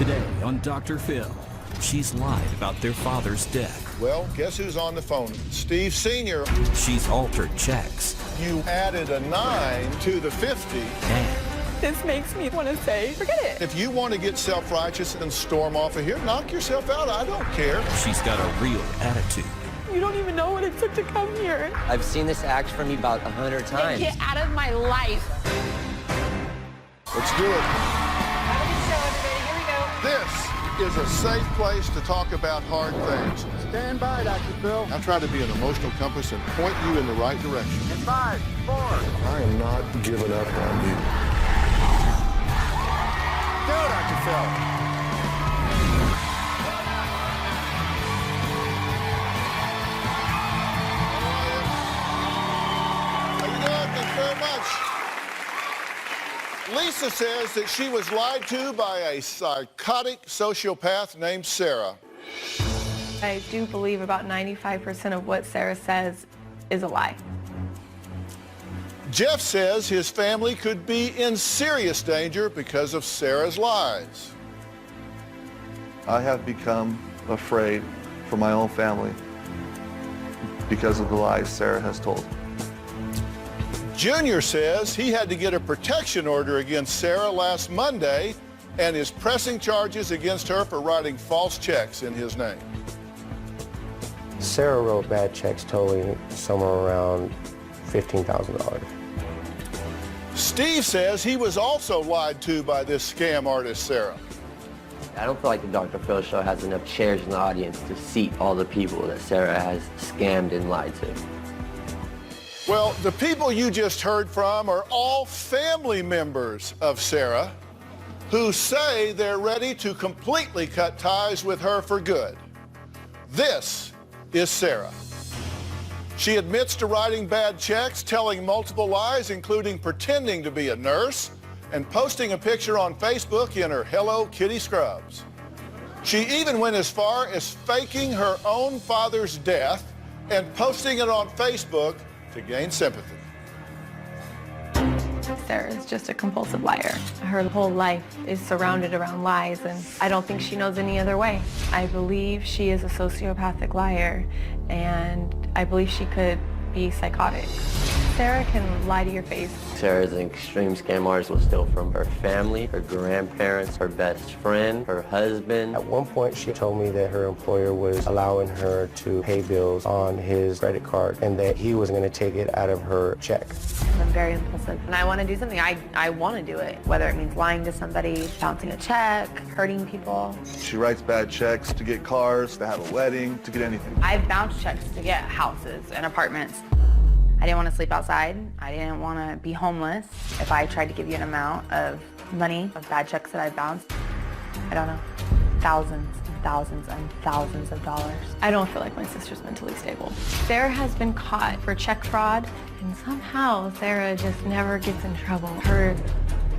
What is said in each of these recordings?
Today on Dr. Phil, she's lied about their father's death. Well, guess who's on the phone? Steve Sr. She's altered checks. You added a 9 to the 50. And this makes me want to say, forget it. If you want to get self-righteous and storm off of here, knock yourself out. I don't care. she's got a real attitude. You don't even know what it took to come here. I've seen this act from you about 100 times. Get out of my life. Let's do it. Have a good show, everybody. Here we go. This is a safe place to talk about hard things. Stand by, Dr. Phil. I try to be an emotional compass and point you in the right direction. In 5, 4. I am not giving up on you. Go, Dr. Phil. How you doing? Thank you very much. Lisa says that she was lied to by a psychotic sociopath named Sarah. I do believe about 95% of what Sarah says is a lie. Jeff says his family could be in serious danger because of Sarah's lies. I have become afraid for my own family because of the lies Sarah has told. Junior says he had to get a protection order against Sarah last Monday and is pressing charges against her for writing false checks in his name. Sarah wrote bad checks totaling somewhere around $15,000. Steve says he was also lied to by this scam artist, Sarah. I don't feel like the Dr. Phil Show has enough chairs in the audience to seat all the people that Sarah has scammed and lied to. Well, the people you just heard from are all family members of Sarah who say they're ready to completely cut ties with her for good. This is Sarah. She admits to writing bad checks, telling multiple lies, including pretending to be a nurse and posting a picture on Facebook in her Hello Kitty scrubs. She even went as far as faking her own father's death and posting it on Facebook to gain sympathy. Sarah's just a compulsive liar. Her whole life is surrounded around lies, and I don't think she knows any other way. I believe she is a sociopathic liar, and I believe she could be psychotic. Sarah can lie to your face. Sarah's an extreme scam artist, will steal from her family, her grandparents, her best friend, her husband. At one point, she told me that her employer was allowing her to pay bills on his credit card and that he was going to take it out of her check. I'm very impulsive. When I want to do something, I want to do it, whether it means lying to somebody, bouncing a check, hurting people. She writes bad checks to get cars, to have a wedding, to get anything. I've bounced checks to get houses and apartments. I didn't want to sleep outside. I didn't want to be homeless. If I tried to give you an amount of money of bad checks that I bounced, I don't know, thousands and thousands and thousands of dollars. I don't feel like my sister's mentally stable. Sarah has been caught for check fraud, and somehow Sarah just never gets in trouble. Her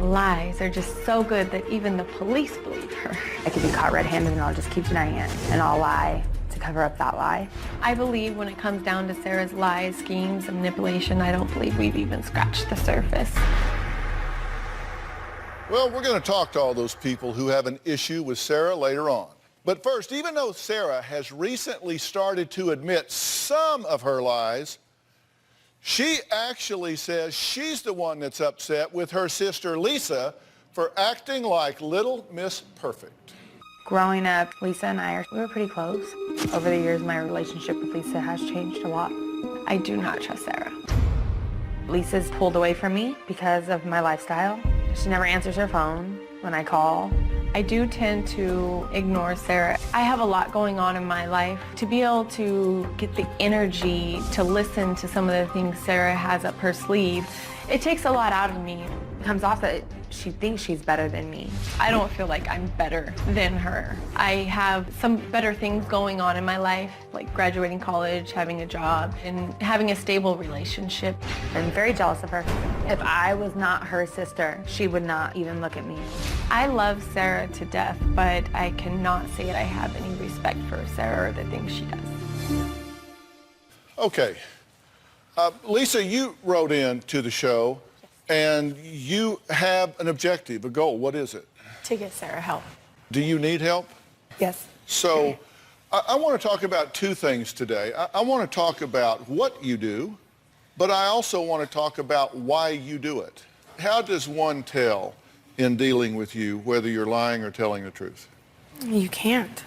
lies are just so good that even the police believe her. I could be caught red-handed and I'll just keep denying it, and I'll lie to cover up that lie. I believe when it comes down to Sarah's lies, schemes, and manipulation, I don't believe we've even scratched the surface. Well, we're going to talk to all those people who have an issue with Sarah later on. But first, even though Sarah has recently started to admit some of her lies, she actually says she's the one that's upset with her sister Lisa for acting like Little Miss Perfect. Growing up, Lisa and we were pretty close. Over the years, my relationship with Lisa has changed a lot. I do not trust Sarah. Lisa's pulled away from me because of my lifestyle. She never answers her phone when I call. I do tend to ignore Sarah. I have a lot going on in my life. To be able to get the energy to listen to some of the things Sarah has up her sleeve, it takes a lot out of me. It comes off that she thinks she's better than me. I don't feel like I'm better than her. I have some better things going on in my life, like graduating college, having a job, and having a stable relationship. I'm very jealous of her. If I was not her sister, she would not even look at me. I love Sarah to death, but I cannot say that I have any respect for Sarah or the things she does. Okay. Lisa, you wrote in to the show, and you have an objective, a goal. What is it? To get Sarah help. Do you need help? Yes. So I want to talk about two things today. I want to talk about what you do, but I also want to talk about why you do it. How does one tell in dealing with you whether you're lying or telling the truth? You can't.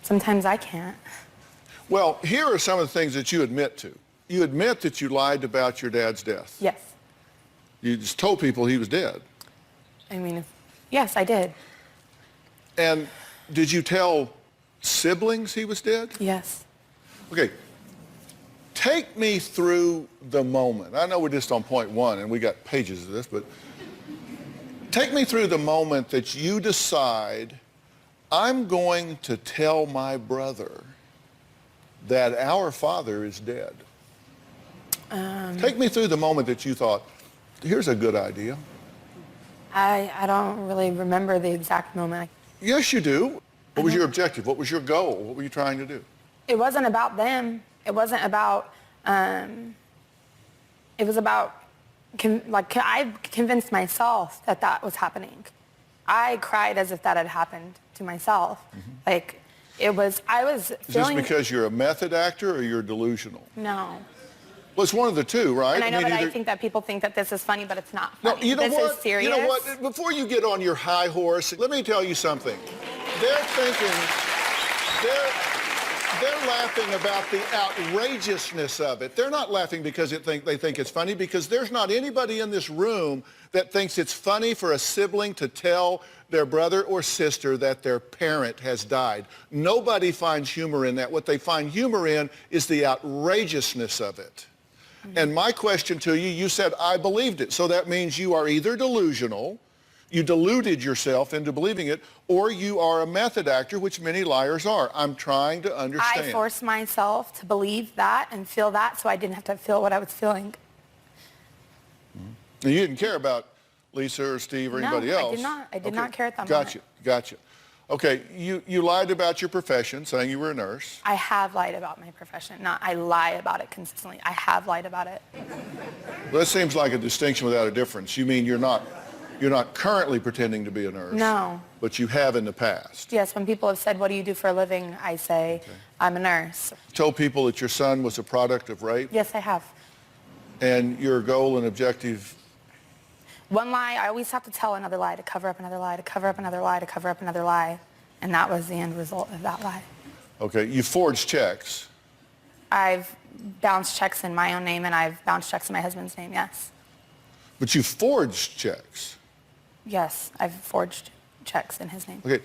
Sometimes I can't. Well, here are some of the things that you admit to. You admit that you lied about your dad's death. Yes. You just told people he was dead. I mean, yes, I did. And did you tell siblings he was dead? Yes. Okay. Take me through the moment. I know we're just on point one and we got pages of this, but take me through the moment that you decide, I'm going to tell my brother that our father is dead. Take me through the moment that you thought, here's a good idea. I don't really remember the exact moment. Yes, you do. What was your objective? What was your goal? What were you trying to do? It wasn't about them. It wasn't about, it was about, I convinced myself that that was happening. I cried as if that had happened to myself. Like, I was feeling... Is this because you're a method actor or you're delusional? No. Well, it's one of the two, right? And I know, but either... I think that people think that this is funny, but it's not funny. No, you know this what? is serious. You know what? Before you get on your high horse, let me tell you something. They're thinking, they're laughing about the outrageousness of it. They're not laughing because they think it's funny, because there's not anybody in this room that thinks it's funny for a sibling to tell their brother or sister that their parent has died. Nobody finds humor in that. What they find humor in is the outrageousness of it. And my question to you, you said, I believed it. So that means you are either delusional, you deluded yourself into believing it, or you are a method actor, which many liars are. I'm trying to understand. I forced myself to believe that and feel that so I didn't have to feel what I was feeling. And you didn't care about Lisa or Steve or anybody else? No, I did not. I did not care at that moment. moment. Gotcha. Okay, you lied about your profession, saying you were a nurse. I have lied about my profession. Not I lie about it consistently. I have lied about it. Well, that seems like a distinction without a difference. You mean you're not currently pretending to be a nurse? No. But you have in the past? Yes, when people have said, what do you do for a living? I say, I'm a nurse. You told people that your son was a product of rape? Yes, I have. And your goal and objective? One lie, I always have to tell another lie to cover up another lie, to cover up another lie, to cover up another lie. And that was the end result of that lie. Okay, you forged checks. I've bounced checks in my own name, and I've bounced checks in my husband's name, yes. But you forged checks? Yes, I've forged checks in his name. Okay,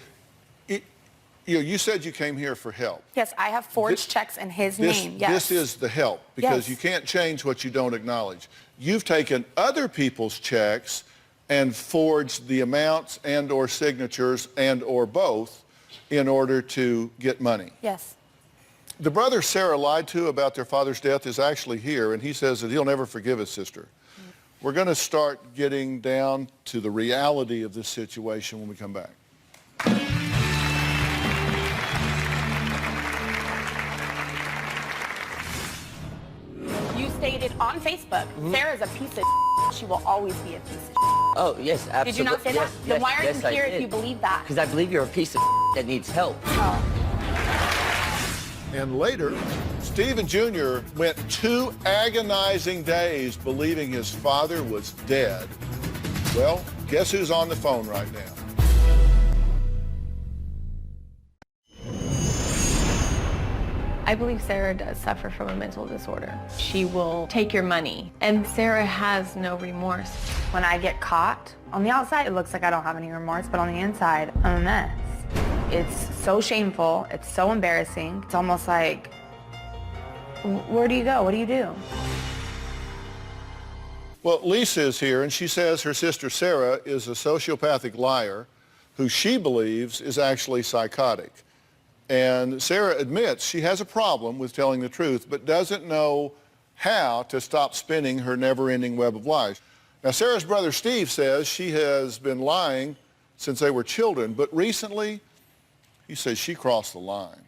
you said you came here for help. Yes, I have forged checks in his name, yes. This is the help, because you can't change what you don't acknowledge. You've taken other people's checks and forged the amounts and or signatures and or both in order to get money. Yes. The brother Sarah lied to about their father's death is actually here, and he says that he'll never forgive his sister. We're going to start getting down to the reality of this situation when we come back. You stated on Facebook, Sarah's a piece of she will always be a piece of Oh, yes, absolutely. Did you not say that? Then why are you here if you believe that? Because I believe you're a piece of that needs help. Oh. And later, Stephen Jr. went 2 agonizing days believing his father was dead. Well, guess who's on the phone right now? I believe Sarah does suffer from a mental disorder. She will take your money, and Sarah has no remorse. When I get caught, on the outside it looks like I don't have any remorse, but on the inside, I'm a mess. It's so shameful, it's so embarrassing. It's almost like, where do you go? What do you do? Well, Lisa is here, and she says her sister Sarah is a sociopathic liar who she believes is actually psychotic. And Sarah admits she has a problem with telling the truth, but doesn't know how to stop spinning her never-ending web of lies. Now, Sarah's brother Steve says she has been lying since they were children, but recently, he says she crossed the line.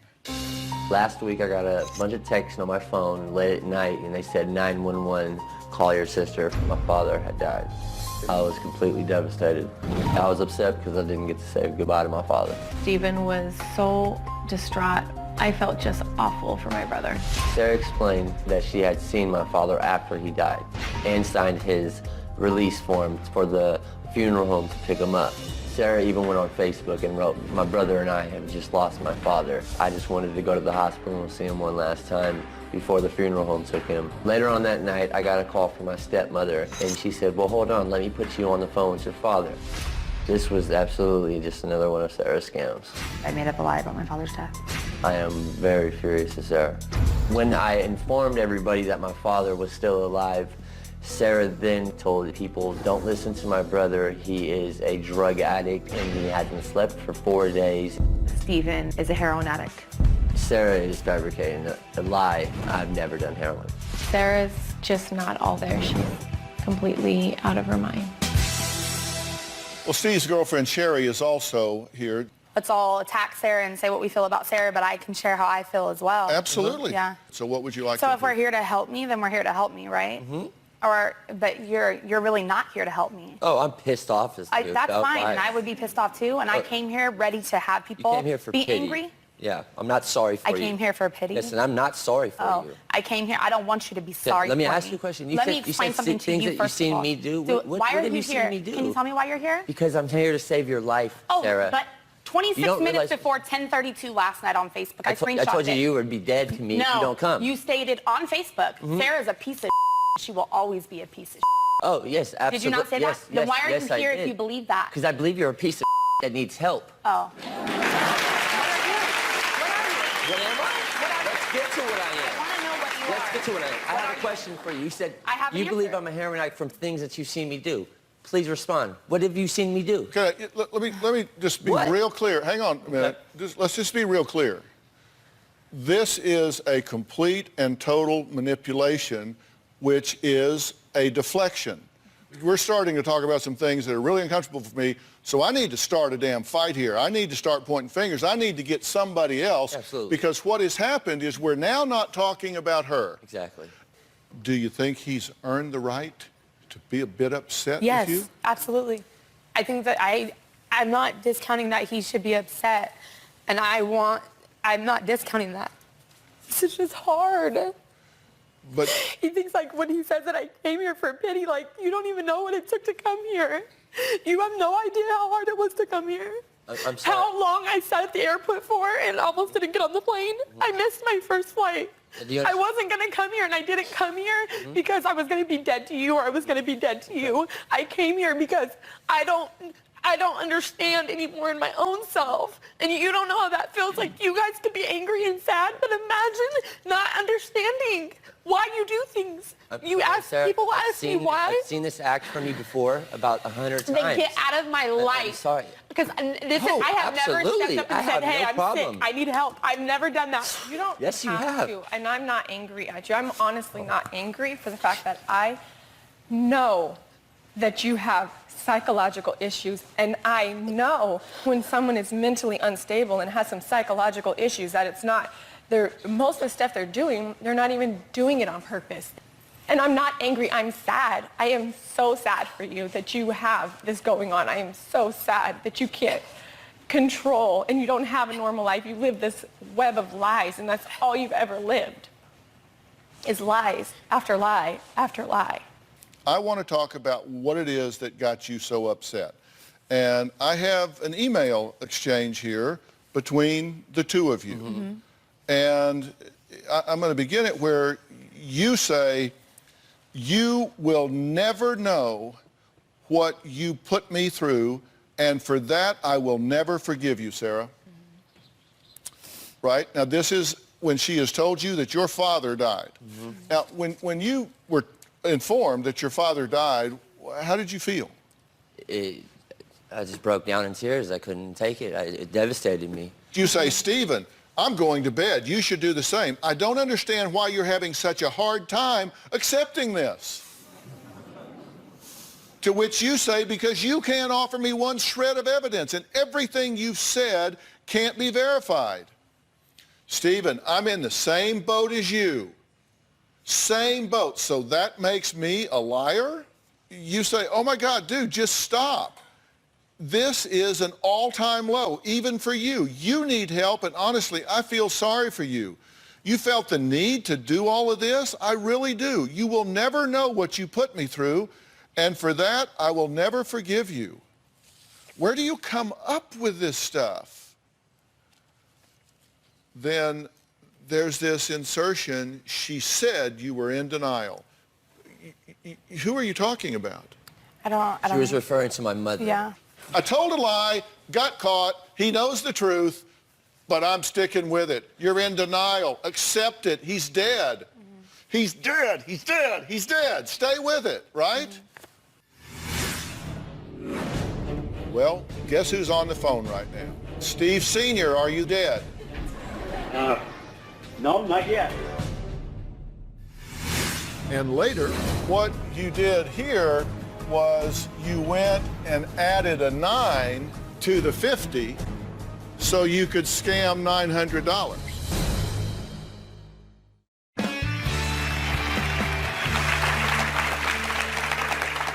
Last week, I got a bunch of texts on my phone late at night, and they said 911, call your sister. My father had died. I was completely devastated. I was upset because I didn't get to say goodbye to my father. Stephen was so distraught. I felt just awful for my brother. Sarah explained that she had seen my father after he died and signed his release form for the funeral home to pick him up. Sarah even went on Facebook and wrote, "My brother and I have just lost my father. I just wanted to go to the hospital and see him one last time before the funeral home took him." Later on that night, I got a call from my stepmother, and she said, "Well, hold on, let me put you on the phone with your father." This was absolutely just another one of Sarah's scams. I made up a lie about my father's death. I am very furious at Sarah. When I informed everybody that my father was still alive, Sarah then told people, "Don't listen to my brother. He is a drug addict and he hasn't slept for 4 days." Stephen is a heroin addict. Sarah is fabricating a lie. I've never done heroin. Sarah's just not all there. She's completely out of her mind. Well, Steve's girlfriend, Sherry, is also here. Let's all attack Sarah and say what we feel about Sarah, but I can share how I feel as well. Absolutely. Yeah. So what would you like So to if do? we're here to help me, then we're here to help me, right? Mm-hmm. But you're really not here to help me. Oh, I'm pissed off as to That's about fine, why- and I would be pissed off too, and I came here ready to have You people came here for be pity. angry. Yeah, I'm not sorry for I you. came here for pity. Listen, I'm not sorry for Oh, you. I came here. I don't want you to be sorry. Let me for ask me. you a question. Let me explain something to things you that first you've of seen all. me do. So What why are have you you here? seen me do? Can you tell me why you're here? Because I'm here to save your life, Sarah. But 26 You don't minutes realize- before 10:32 last night on Facebook, I I screenshot told you it. you would be dead to me No, if you don't come. you stated on Facebook, Sarah's a piece of She will always be a piece of Oh, yes, absolutely. Did you not say yes, that? Then yes, why are yes, you here I if did. you believe that? Because I believe you're a piece of that needs help. Oh. What am I? Let's get to what I am. I want to know what you Let's are. get to what I am. I have a question for you. You said I have an you believe answer. I'm a heroin addict from things that you've seen me do. Please respond. What have you seen me do? Okay, let me just be What? real clear. Hang on a minute. Let's just be real clear. This is a complete and total manipulation, which is a deflection. We're starting to talk about some things that are really uncomfortable for me, so I need to start a damn fight here. I need to start pointing fingers. I need to get somebody else. Absolutely. Because what has happened is we're now not talking about her. Exactly. Do you think he's earned the right to be a bit upset Yes, with you? absolutely. I think that I'm not discounting that he should be upset, and I'm not discounting that. This is just hard. But He thinks like when he says that I came here for pity, like you don't even know what it took to come here. You have no idea how hard it was to come here. I'm sorry. How long I sat at the airport for and almost didn't get on the plane. I missed my first flight. Do you I wasn't going to come here, and I didn't come here because I was going to be dead to you or I was going to be dead to you. I came here because I don't understand anymore in my own self. And you don't know how that feels. Like, you guys could be angry and sad, but imagine not understanding why you do things. You ask, Sarah, people ask me why. I've seen this act from you before about 100 times. Then get out of my life. I'm sorry. Because I have never absolutely. stepped up I and said, have hey, no I'm problem. sick. I need help. I've never done that. You don't Yes, you have. to, and I'm not angry at you. I'm honestly not angry for the fact that I know that you have psychological issues, and I know when someone is mentally unstable and has some psychological issues that it's not, most of the stuff they're doing, they're not even doing it on purpose. And I'm not angry, I'm sad. I am so sad for you that you have this going on. I am so sad that you can't control and you don't have a normal life. You live this web of lies, and that's all you've ever lived, is lies after lie after lie. I want to talk about what it is that got you so upset. And I have an email exchange here between the two of you. Mm-hmm. And I'm going to begin it where you say, you will never know what you put me through, and for that I will never forgive you, Sarah. Mm-hmm. Right? Now, this is when she has told you that your father died. Mm-hmm. Now, when you were informed that your father died, how did you feel? I just broke down in tears. I couldn't take it. It devastated me. You say, Stephen, I'm going to bed. You should do the same. I don't understand why you're having such a hard time accepting this. To which you say, because you can't offer me one shred of evidence, and everything you've said can't be verified. Stephen, I'm in the same boat as you. Same boat. So that makes me a liar? you say, oh my God, dude, just stop. This is an all-time low, even for you. You need help, and honestly, I feel sorry for you. You felt the need to do all of this? I really do. You will never know what you put me through, and for that, I will never forgive you. Where do you come up with this stuff? Then there's this insertion, she said you were in denial. Who are you talking about? I don't She was referring to my mother. Yeah. I told a lie, got caught, he knows the truth, but I'm sticking with it. You're in denial. Accept it. He's dead. Mm-hmm. He's dead. He's dead. He's dead. Stay with it, right? Mm-hmm. Well, guess who's on the phone right now? Steve Sr., are you dead? No, not yet. And later, what you did here was you went and added a 9 to the 50 so you could scam $900.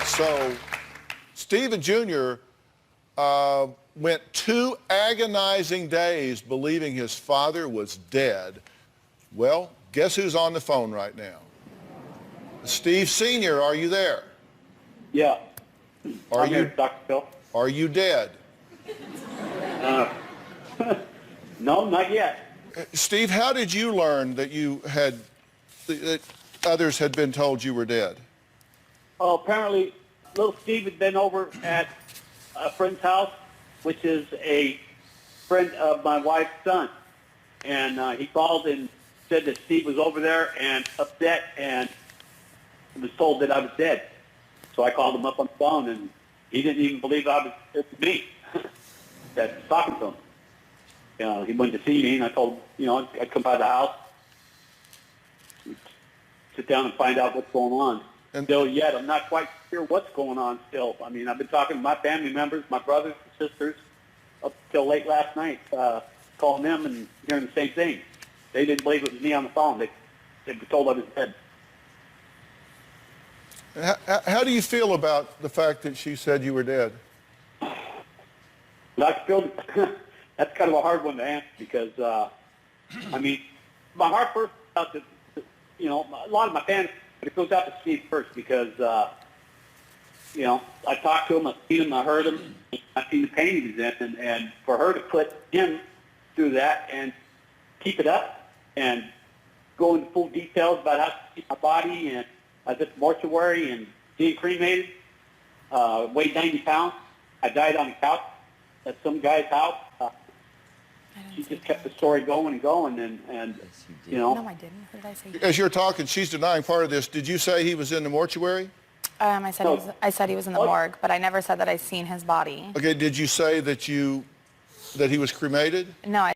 So Stephen Jr. Went 2 agonizing days believing his father was dead. Well, guess who's on the phone right now? Steve Sr., are you there? Yeah. Are I'm you, here, Dr. Phil. Are you dead? No, not yet. Steve, how did you learn that that others had been told you were dead? Oh, apparently, little Steve had been over at a friend's house, which is a friend of my wife's son. And he called and said that Steve was over there and upset and was told that I was dead. So I called him up on the phone, and he didn't even believe it was me that was talking to him. He went to see me, and I told him, I'd come by the house, sit down and find out what's going on. And still yet, I'm not quite sure what's going on still. I mean, I've been talking to my family members, my brothers and sisters, up till late last night, calling them and hearing the same thing. They didn't believe it was me on the phone. They were told I was dead. How do you feel about the fact that she said you were dead? Dr. Phil, that's kind of a hard one to answer because, I mean, my heart first out to, a lot of my fans, but it goes out to Steve first because, I talked to him, I've seen him, I heard him, I've seen the pain he was in, and for her to put him through that and keep it up and go into full details about how to keep my body and I was at the mortuary and being cremated, weighed 90 pounds. I died on the couch at some guy's house. She just kept the story going and going, and No, I didn't. What did I say? As you're talking, she's denying part of this. Did you say he was in the mortuary? I said he was in the morgue, but I never said that I seen his body. Okay, did you say that he was cremated? No, I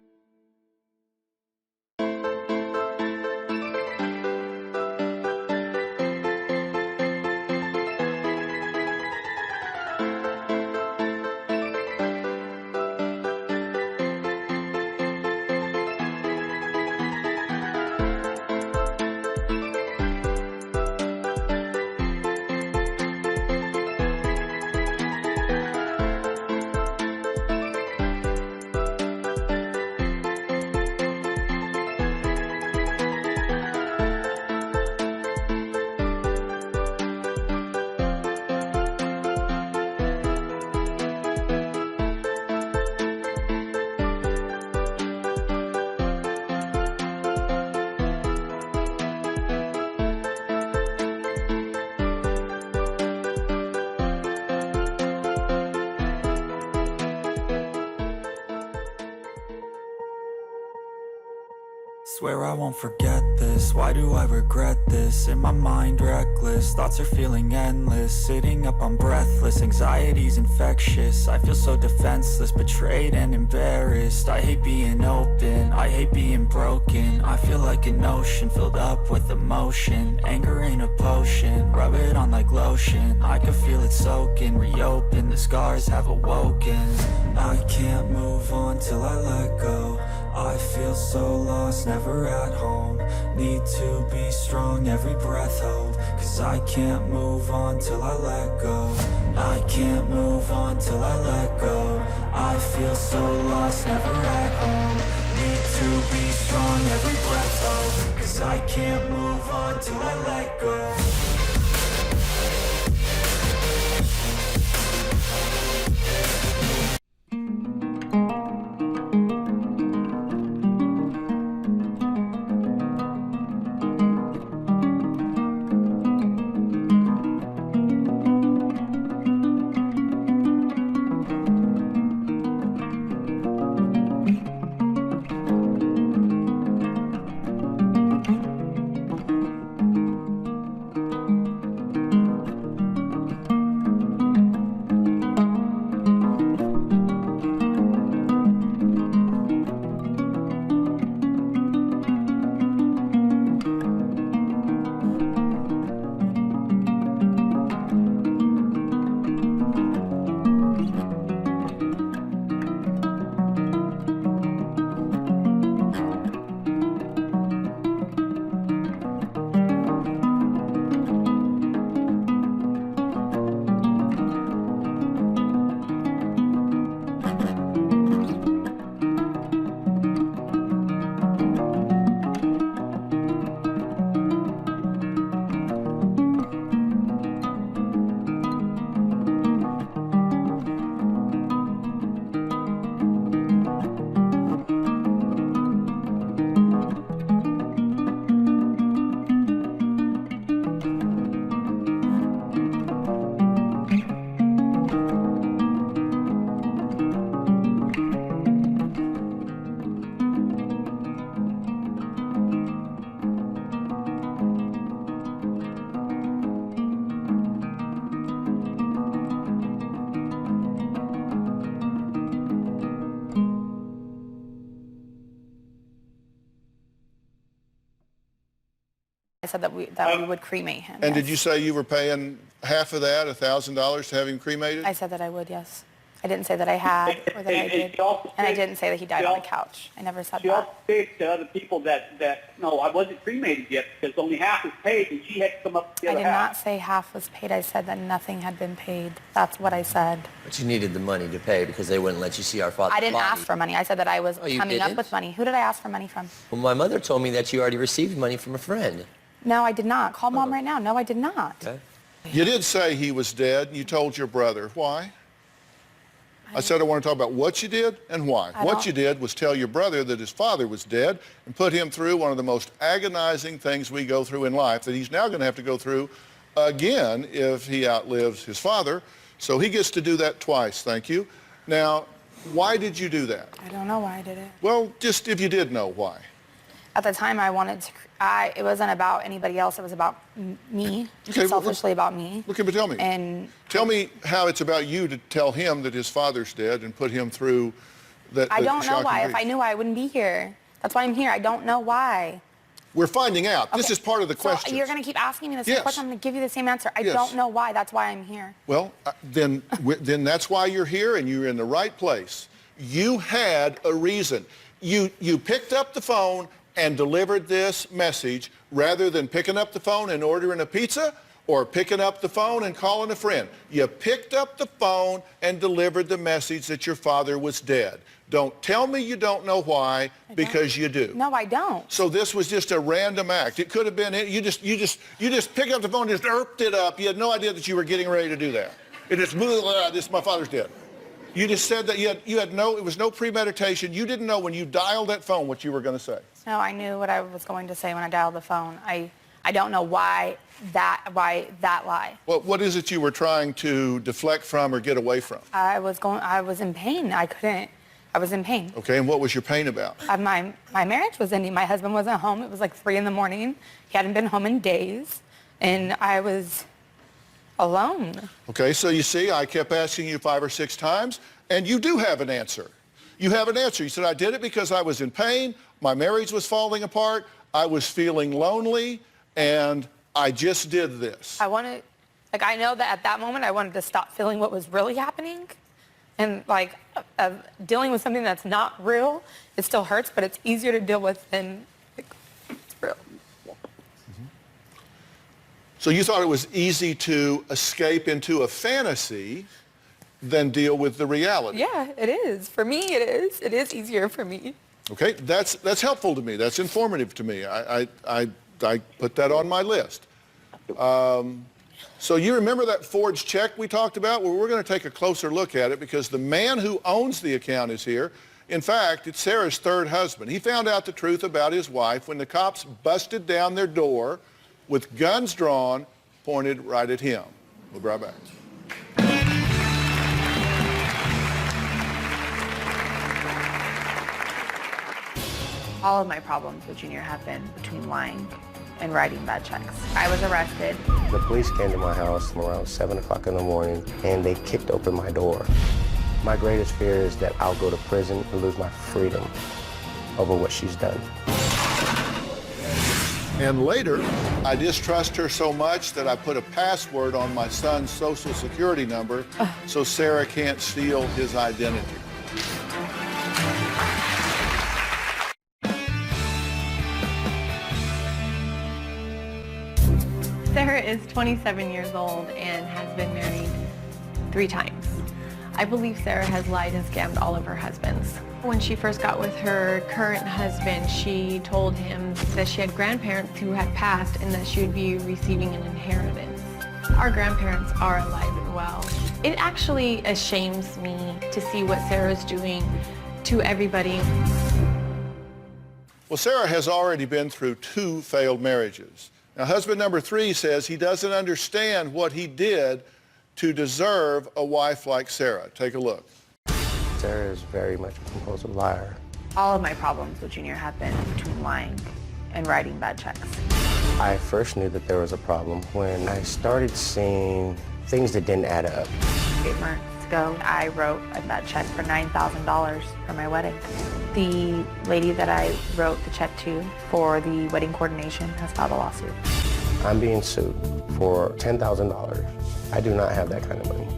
Swear I won't forget this, why do I regret this? In my mind reckless, thoughts are feeling endless. Sitting up I'm breathless, anxiety's infectious. I feel so defenseless, betrayed and embarrassed. I hate being open, I hate being broken. I feel like an ocean filled up with emotion. Anger ain't a potion, rub it on like lotion. I can feel it soaking, reopen, the scars have awoken. I can't move on till I let go. I feel so lost, never at home. Need to be strong, every breath hold. Cause I can't move on till I let go. I can't move on till I let go. I feel so lost, never at home. Need to be strong, every breath hold. Cause I can't move on till I let go. I said that we would cremate him. And yes. did you say you were paying half of that, $1,000, to have him cremated? I said that I would, yes. I didn't say that I had or that I did. And I didn't say that he died on the couch. I never said She that. also said to other people that no, I wasn't cremated yet because only half was paid, and she had to come up with the I other did half. not say half was paid. I said that nothing had been paid. That's what I said. But you needed the money to pay because they wouldn't let you see our father's I didn't body. ask for money. I said that I was you coming up didn't? with money. Who did I ask for money from? Well, my mother told me that you already received money from a friend. No, I did not. Call Mom right now. No, I did not. Okay. You did say he was dead, and you told your brother. Why? I said I want to talk about what you did and why. What you did was tell your brother that his father was dead and put him through one of the most agonizing things we go through in life that he's now going to have to go through again if he outlives his father. So he gets to do that twice, thank you. Now, why did you do that? I don't know why I did it. Well, just if you did know why. At the time, I wanted to. It wasn't about anybody else. It was about me. Okay, selfishly about me. Okay, but tell me. And tell me how it's about you to tell him that his father's dead and put him through that. I don't know shocking why. grief. If I knew why, I wouldn't be here. That's why I'm here. I don't know why. We're finding out. Okay. This is part of the question. So you're going to keep asking me the same Yes. question. I'm going to give you the same answer. I Yes. don't know why. That's why I'm here. Well, then that's why you're here, and you're in the right place. You had a reason. You picked up the phone and delivered this message rather than picking up the phone and ordering a pizza or picking up the phone and calling a friend. You picked up the phone and delivered the message that your father was dead. Don't tell me you don't know why, because you do. No, I don't. So this was just a random act. It could have been, you just picked up the phone and just erped it up. You had no idea that you were getting ready to do that. It just, this, my father's dead. You just said that it was no premeditation. You didn't know when you dialed that phone what you were going to say. No, I knew what I was going to say when I dialed the phone. I don't know why that lie. Well, what is it you were trying to deflect from or get away from? I was in pain. I was in pain. Okay, and what was your pain about? My marriage was ending. My husband wasn't home. It was like 3 a.m. He hadn't been home in days, and I was alone. Okay, so you see, I kept asking you 5 or 6 times, and you do have an answer. You have an answer. You said, I did it because I was in pain, my marriage was falling apart, I was feeling lonely, and I just did this. I know that at that moment I wanted to stop feeling what was really happening And like dealing with something that's not real, it still hurts, but it's easier to deal with than it's real. So you thought it was easy to escape into a fantasy than deal with the reality? Yeah, it is. For me, it is. It is easier for me. Okay, that's helpful to me. That's informative to me. I put that on my list. So you remember that forged check we talked about? Well, we're going to take a closer look at it because the man who owns the account is here. In fact, it's Sarah's third husband. He found out the truth about his wife when the cops busted down their door with guns drawn, pointed right at him. We'll be right back. All of my problems with Junior have been between lying and writing bad checks. I was arrested. The police came to my house around 7 o'clock in the morning, and they kicked open my door. My greatest fear is that I'll go to prison and lose my freedom over what she's done. And later, I distrust her so much that I put a password on my son's social security number so Sarah can't steal his identity. Sarah is 27 years old and has been married 3 times. I believe Sarah has lied and scammed all of her husbands. When she first got with her current husband, she told him that she had grandparents who had passed and that she would be receiving an inheritance. Our grandparents are alive and well. It actually ashames me to see what Sarah's doing to everybody. Well, Sarah has already been through 2 failed marriages. Now, husband number 3 says he doesn't understand what he did to deserve a wife like Sarah. Take a look. Sarah is very much a compulsive liar. All of my problems with Junior have been between lying and writing bad checks. I first knew that there was a problem when I started seeing things that didn't add up. 8 months ago, I wrote a bad check for $9,000 for my wedding. The lady that I wrote the check to for the wedding coordination has filed a lawsuit. I'm being sued for $10,000. I do not have that kind of money.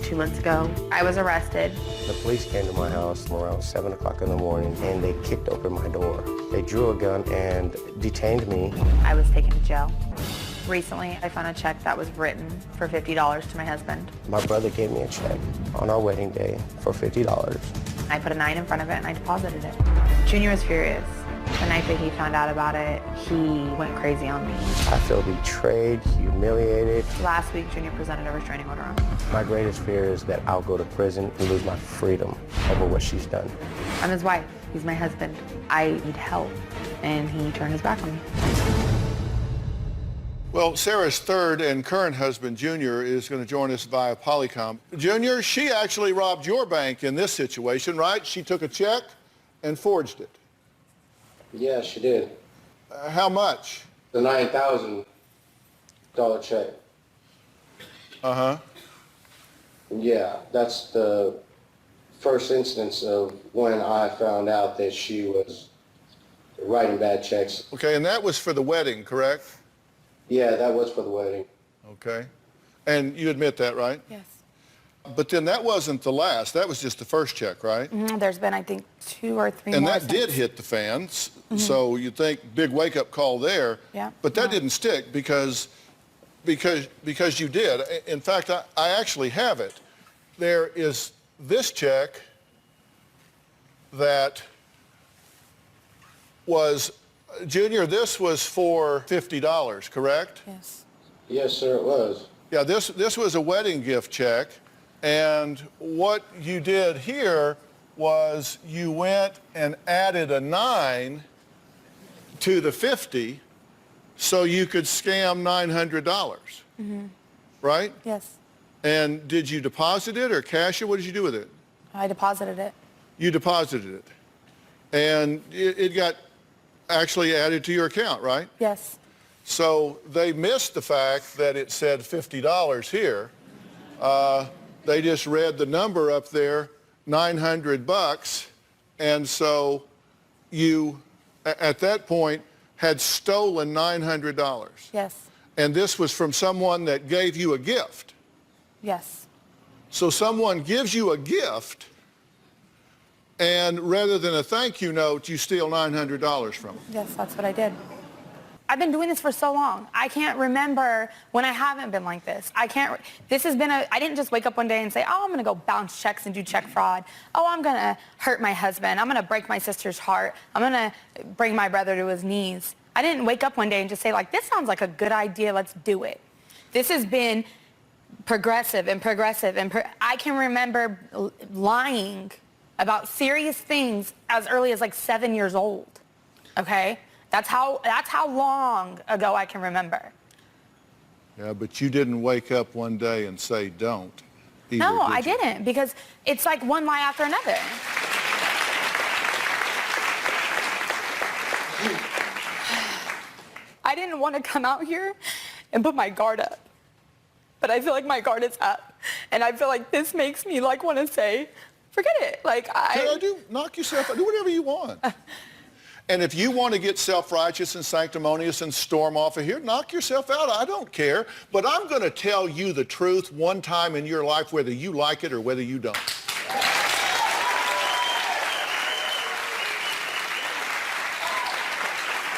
2 months ago, I was arrested. The police came to my house around 7 o'clock in the morning, and they kicked open my door. They drew a gun and detained me. I was taken to jail. Recently, I found a check that was written for $50 to my husband. My brother gave me a check on our wedding day for $50. I put a 9 in front of it and I deposited it. Junior was furious. The night that he found out about it, he went crazy on me. I feel betrayed, humiliated. Last week, Junior presented a restraining order on me. My greatest fear is that I'll go to prison and lose my freedom over what she's done. I'm his wife. He's my husband. I need help, and he turned his back on me. Well, Sarah's third and current husband, Junior, is going to join us via Polycom. Junior, she actually robbed your bank in this situation, right? She took a check and forged it. Yeah, she did. How much? The $9,000 check. Uh-huh. Yeah, that's the first instance of when I found out that she was writing bad checks. Okay, and that was for the wedding, correct? Yeah, that was for the wedding. Okay. And you admit that, right? Yes. But then that wasn't the last. That was just the first check, right? There's been, I think, 2 or 3 and more. that since. did hit the fans, so you think big wake-up call there. Yeah. But that didn't stick because you did. In fact, I actually have it. There is this check that was, Junior, this was for $50, correct? Yes. Yes, sir, it was. Yeah, this was a wedding gift check, and what you did here was you went and added a 9 to the 50 so you could scam $900, right? Yes. And did you deposit it or cash it? What did you do with it? I deposited it. You deposited it, and it got actually added to your account, right? Yes. So they missed the fact that it said $50 here. They just read the number up there, $900, and so you, at that point, had stolen $900. Yes. And this was from someone that gave you a gift. Yes. So someone gives you a gift, and rather than a thank you note, you steal $900 from them. Yes, that's what I did. I've been doing this for so long. I can't remember when I haven't been like this. I didn't just wake up one day and say, oh, I'm going to go bounce checks and do check fraud. Oh, I'm going to hurt my husband. I'm going to break my sister's heart. I'm going to bring my brother to his knees. I didn't wake up one day and just say, like, this sounds like a good idea. Let's do it. This has been progressive and progressive. And I can remember lying about serious things as early as like 7 years old. Okay? That's how long ago I can remember. Yeah, but you didn't wake up one day and say don't. Either, no, did I you? didn't, because it's like one lie after another. I didn't want to come out here and put my guard up, but I feel like my guard is up, and I feel like this makes me like want to say, forget it. Like knock yourself out. Do whatever you want. And if you want to get self-righteous and sanctimonious and storm off of here, knock yourself out. I don't care. But I'm going to tell you the truth one time in your life, whether you like it or whether you don't.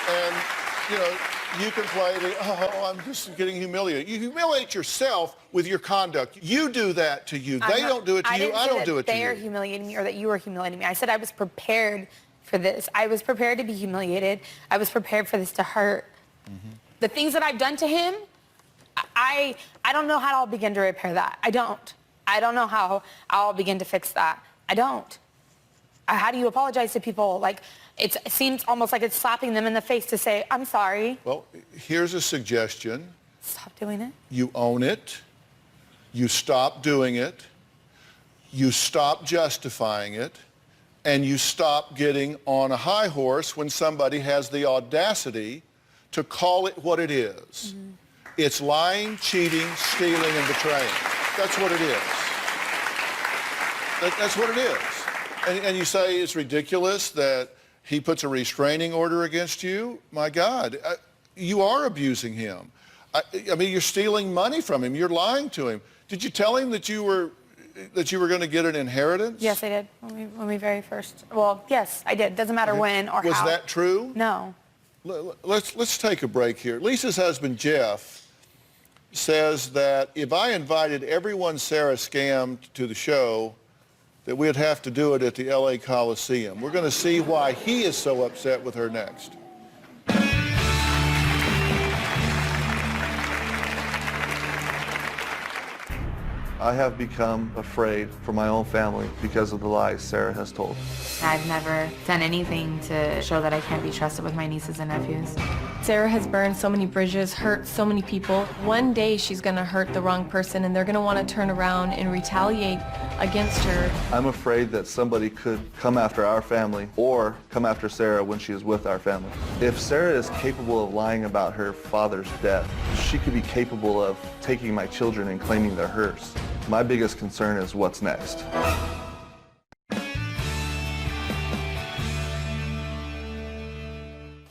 And, you know, you can play the, oh, I'm just getting humiliated. You humiliate yourself with your conduct. You do that to you. They don't do it to you. I don't do it to you. They are humiliating me or that you are humiliating me. I said I was prepared for this. I was prepared to be humiliated. I was prepared for this to hurt. Mm-hmm. The things that I've done to him, I don't know how I'll begin to repair that. I don't know how I'll begin to fix that. I don't. How do you apologize to people? Like, it seems almost like it's slapping them in the face to say, I'm sorry. Well, here's a suggestion. Stop doing it. You own it. You stop doing it. You stop justifying it. And you stop getting on a high horse when somebody has the audacity to call it what it is. Mm-hmm. It's lying, cheating, stealing, and betraying. That's what it is. That's what it is. And you say it's ridiculous that he puts a restraining order against you? My God, you are abusing him. I mean, you're stealing money from him. You're lying to him. Did you tell him that you were going to get an inheritance? Yes, I did. When we very first. Well, yes, I did. Doesn't matter when or how. Was that true? No. Let's take a break here. Lisa's husband, Jeff, says that if I invited everyone Sarah scammed to the show, that we'd have to do it at the LA Coliseum. We're going to see why he is so upset with her next. I have become afraid for my own family because of the lies Sarah has told. I've never done anything to show that I can't be trusted with my nieces and nephews. Sarah has burned so many bridges, hurt so many people. One day she's going to hurt the wrong person, and they're going to want to turn around and retaliate against her. I'm afraid that somebody could come after our family or come after Sarah when she is with our family. If Sarah is capable of lying about her father's death, she could be capable of taking my children and claiming they're hers. My biggest concern is what's next.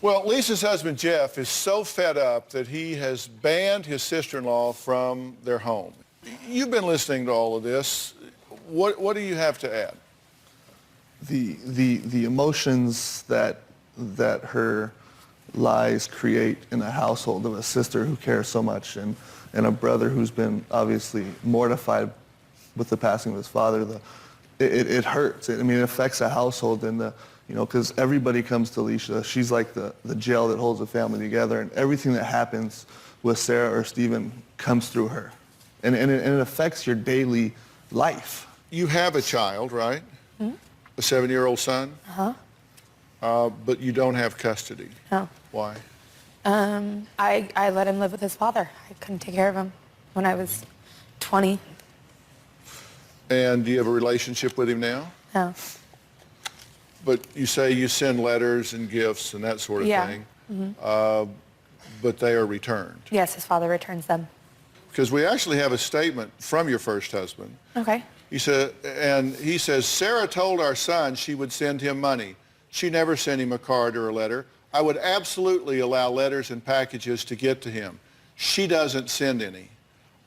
Well, Lisa's husband, Jeff, is so fed up that he has banned his sister-in-law from their home. You've been listening to all of this. What do you have to add? The emotions that her lies create in a household of a sister who cares so much and a brother who's been obviously mortified with the passing of his father, it hurts. I mean, it affects a household, and because everybody comes to Alicia. She's like the gel that holds the family together, and everything that happens with Sarah or Stephen comes through her, and it affects your daily life. You have a child, right? Mm-hmm. A 7-year-old son? Uh-huh. But you don't have custody. No. Why? I let him live with his father. I couldn't take care of him when I was 20. And do you have a relationship with him now? No. But you say you send letters and gifts and that sort of thing. Mm-hmm. But they are returned. Yes, his father returns them. Because we actually have a statement from your first husband. Okay. He says, Sarah told our son she would send him money. She never sent him a card or a letter. I would absolutely allow letters and packages to get to him. She doesn't send any.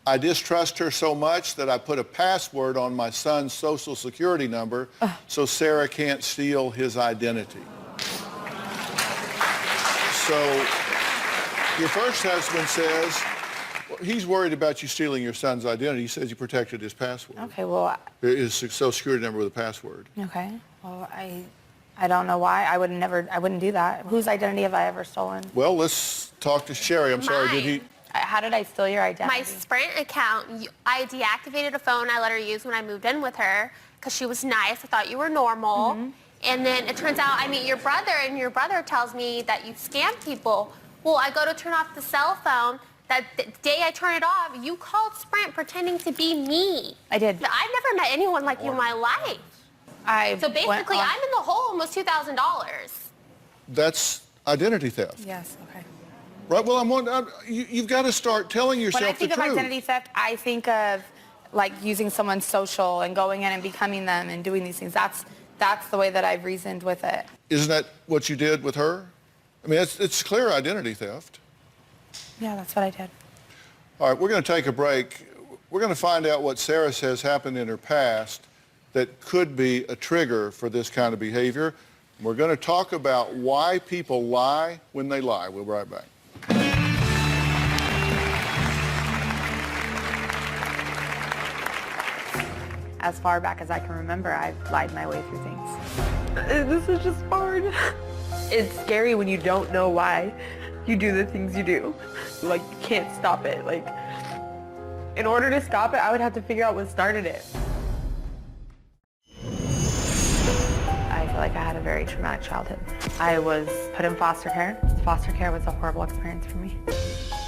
I distrust her so much that I put a password on my son's social security number so Sarah can't steal his identity. So your first husband says, well, he's worried about you stealing your son's identity. He says you protected his password. Okay, well... His social security number with a password. Okay, well, I don't know why. I wouldn't do that. Whose identity have I ever stolen? Well, let's talk to Sherry. I'm sorry, did he... How did I steal your identity? My Sprint account, I deactivated a phone I let her use when I moved in with her because she was nice. I thought you were normal. And then it turns out I meet your brother, and your brother tells me that you scam people. Well, I go to turn off the cell phone. That day I turn it off, you called Sprint pretending to be me. I did. I've never met anyone like you in my life. So basically, I'm in the hole almost $2,000. That's identity theft. Yes, okay. Right, well, you've got to start telling yourself the truth. When I think of identity theft, I think of like using someone's social and going in and becoming them and doing these things. That's the way that I've reasoned with it. Isn't that what you did with her? I mean, it's clear identity theft. Yeah, that's what I did. All right, we're going to take a break. We're going to find out what Sarah says happened in her past that could be a trigger for this kind of behavior. We're going to talk about why people lie when they lie. We'll be right back. As far back as I can remember, I've lied my way through things. This is just hard. It's scary when you don't know why you do the things you do. Like, you can't stop it. Like, in order to stop it, I would have to figure out what started it. I feel like I had a very traumatic childhood. I was put in foster care. Foster care was a horrible experience for me.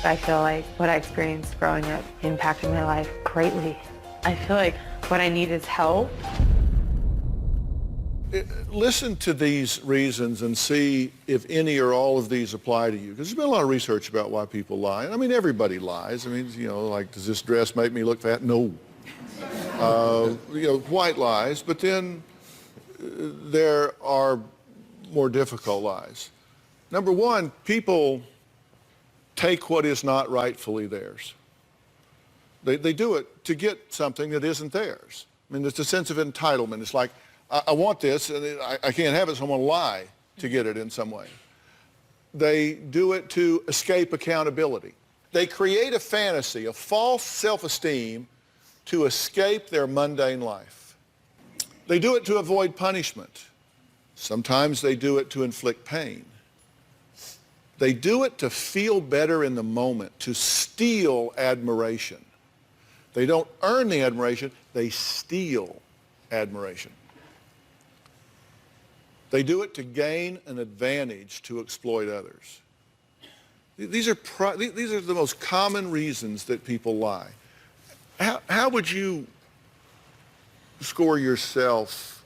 I feel like what I experienced growing up impacted my life greatly. I feel like what I need is help. Listen to these reasons and see if any or all of these apply to you. Because there's been a lot of research about why people lie. I mean, everybody lies. I mean, you know, like, does this dress make me look fat? No. You know, white lies. But then there are more difficult lies. Number one, people take what is not rightfully theirs. They do it to get something that isn't theirs. I mean, there's a sense of entitlement. It's like, I want this, and I can't have it, so I'm going to lie to get it in some way. They do it to escape accountability. They create a fantasy, a false self-esteem to escape their mundane life. They do it to avoid punishment. Sometimes they do it to inflict pain. They do it to feel better in the moment, to steal admiration. They don't earn the admiration, they steal admiration. They do it to gain an advantage to exploit others. These are the most common reasons that people lie. How would you score yourself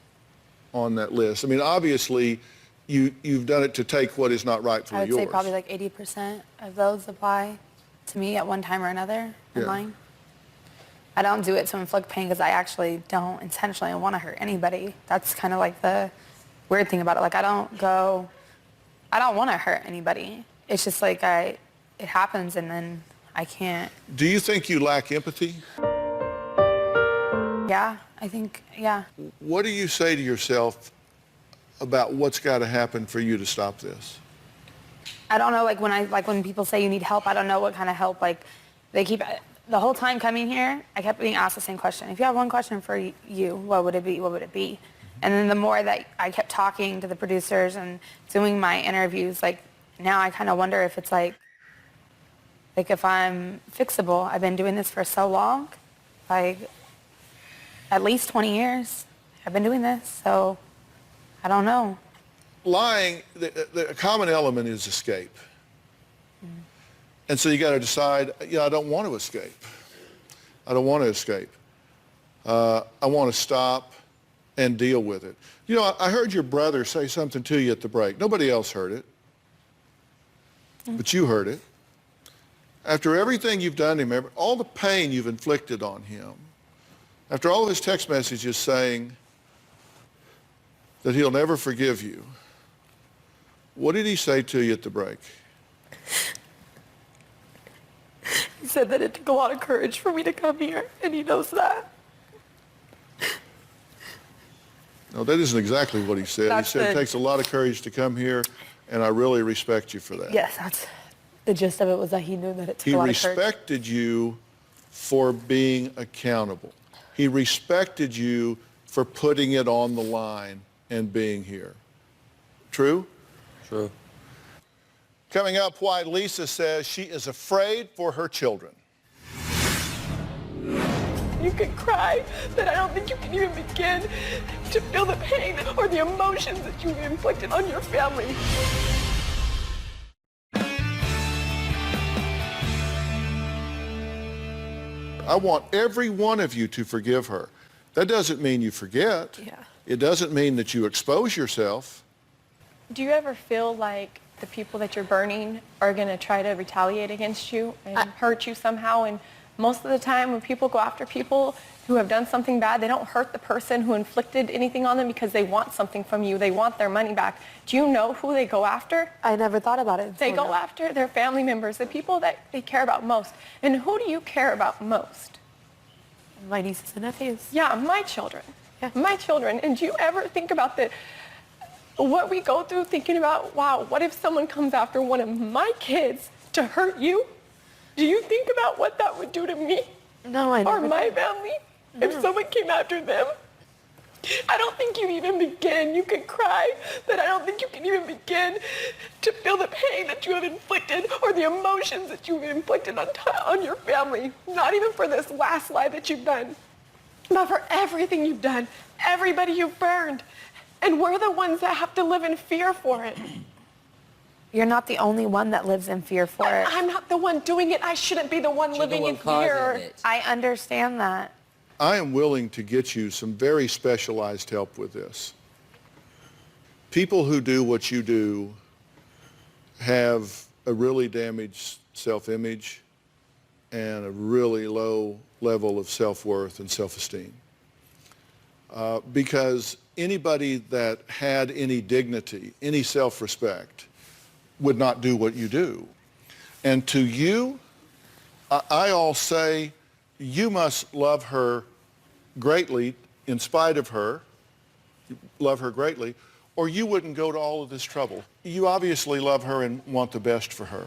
on that list? I mean, obviously, you've done it to take what is not rightfully yours. I would say probably like 80% of those apply to me at one time or another in mine. I don't do it to inflict pain because I actually don't intentionally want to hurt anybody. That's kind of like the weird thing about it. Like, I don't want to hurt anybody. It's just like it happens and then I can't. Do you think you lack empathy? Yeah, I think, yeah. What do you say to yourself about what's got to happen for you to stop this? I don't know, like when people say you need help, I don't know what kind of help. Like, they keep, the whole time coming here, I kept being asked the same question. If you have one question for you, what would it be? What would it be? And then the more that I kept talking to the producers and doing my interviews, like, now I kind of wonder if it's like if I'm fixable. I've been doing this for so long, like at least 20 years I've been doing this, so I don't know. Lying, the common element is escape. And so you got to decide, I don't want to escape. I don't want to escape. I want to stop and deal with it. You know, I heard your brother say something to you at the break. Nobody else heard it, but you heard it. After everything you've done to him, all the pain you've inflicted on him, after all of his text messages saying that he'll never forgive you, what did he say to you at the break? He said that it took a lot of courage for me to come here, and he knows that. No, that isn't exactly what he said. He said it takes a lot of courage to come here, and I really respect you for that. Yes, that's the gist of it, was that he knew that it took a lot of courage. He respected you for being accountable. He respected you for putting it on the line and being here. True? True. Coming up, why Lisa says she is afraid for her children. You can cry, but I don't think you can even begin to feel the pain or the emotions that you've inflicted on your family. I want every one of you to forgive her. That doesn't mean you forget. Yeah. It doesn't mean that you expose yourself. Do you ever feel like the people that you're burning are going to try to retaliate against you and hurt you somehow? And most of the time when people go after people who have done something bad, they don't hurt the person who inflicted anything on them because they want something from you. They want their money back. Do you know who they go after? I never thought about it. They go after their family members, the people that they care about most. And who do you care about most? My nieces and nephews. Yeah, my children. Yeah. My children. And do you ever think about what we go through thinking about, wow, what if someone comes after one of my kids to hurt you? Do you think about what that would do to me? No, I never. Or my family? No. If someone came after them? I don't think you even begin. You can cry, but I don't think you can even begin to feel the pain that you have inflicted or the emotions that you've inflicted on your family. Not even for this last lie that you've done, but for everything you've done, everybody you've burned. And we're the ones that have to live in fear for it. You're not the only one that lives in fear for it. I'm not the one doing it. I shouldn't be the one living in fear. I understand that. I am willing to get you some very specialized help with this. People who do what you do have a really damaged self-image and a really low level of self-worth and self-esteem. Because anybody that had any dignity, any self-respect, would not do what you do. And to you, I'll say, you must love her greatly in spite of her, love her greatly, or you wouldn't go to all of this trouble. You obviously love her and want the best for her.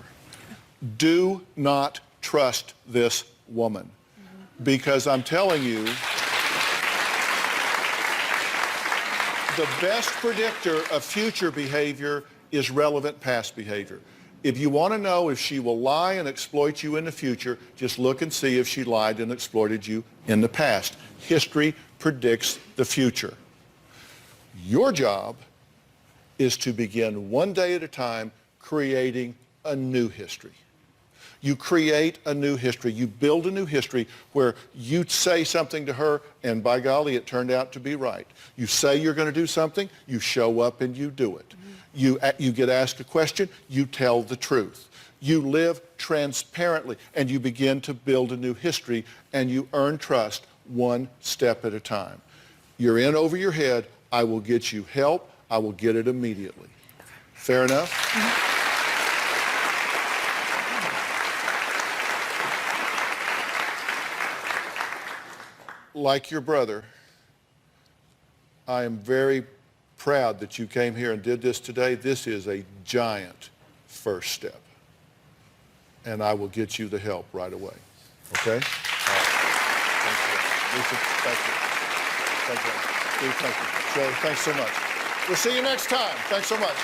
Do not trust this woman, because I'm telling you, the best predictor of future behavior is relevant past behavior. If you want to know if she will lie and exploit you in the future, just look and see if she lied and exploited you in the past. History predicts the future. Your job is to begin one day at a time creating a new history. You create a new history. You build a new history where you say something to her, and by golly, it turned out to be right. You say you're going to do something, you show up and you do it. You get asked a question, you tell the truth. You live transparently, and you begin to build a new history, and you earn trust one step at a time. You're in over your head. I will get you help. I will get it immediately. Fair enough? Like your brother, I am very proud that you came here and did this today. This is a giant first step. And I will get you the help right away. Okay? All right. Thank you. Lisa, thank you. Thank you. Steve, thank you. Joe, thanks so much. We'll see you next time. Thanks so much.